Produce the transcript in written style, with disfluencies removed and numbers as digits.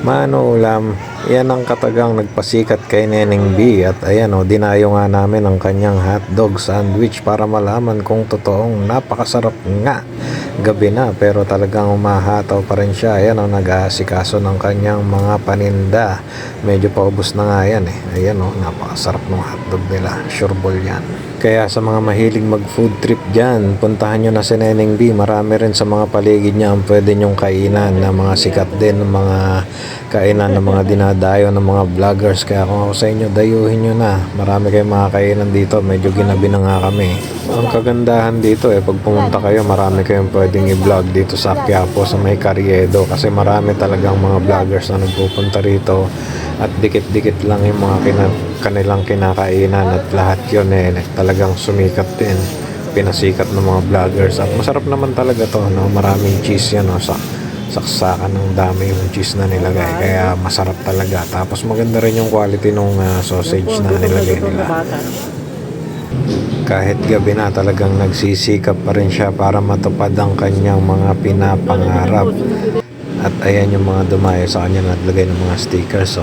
Mano ulam, yan ang katagang nagpasikat kay Neneng B. At ayan o, dinayo nga namin ang kanyang hotdog sandwich para malaman kung totoong napakasarap nga. Gabi na pero talagang umahataw pa rin siya. Ayan ang nag-aasikaso ng kanyang mga paninda. Medyo paubos na nga yan eh. Ayan o, napakasarap ng hotdog nila. Sure ball yan. Kaya sa mga mahilig mag food trip dyan, puntahan nyo na si Neneng B. Marami rin sa mga paligid niya ang pwede nyong kainan na mga sikat din, mga kainan ng mga dinadayo ng mga vloggers. Kaya kung ako sa inyo, dayuhin nyo na. Marami kayong mga kainan dito. Medyo ginabi na nga kami. Ang kagandahan dito pag pumunta kayo, marami kayong pwedeng i-vlog dito sa Quiapo sa may Carriedo. Kasi marami talagang mga vloggers na nagpupunta rito. At dikit-dikit lang yung mga kanilang kinakainan. At lahat yun talagang sumikat din. Pinasikat ng mga vloggers. At masarap naman talaga to, no? Maraming cheese yan, no? Saksakan ng dami yung cheese na nilagay, kaya masarap talaga. Tapos maganda rin yung quality ng sausage na nilagay nila. Kahit gabi na, talagang nagsisikap pa rin siya para matupad ang kanyang mga pinapangarap. At ayan yung mga dumayo sa kanya, naglagay ng mga stickers.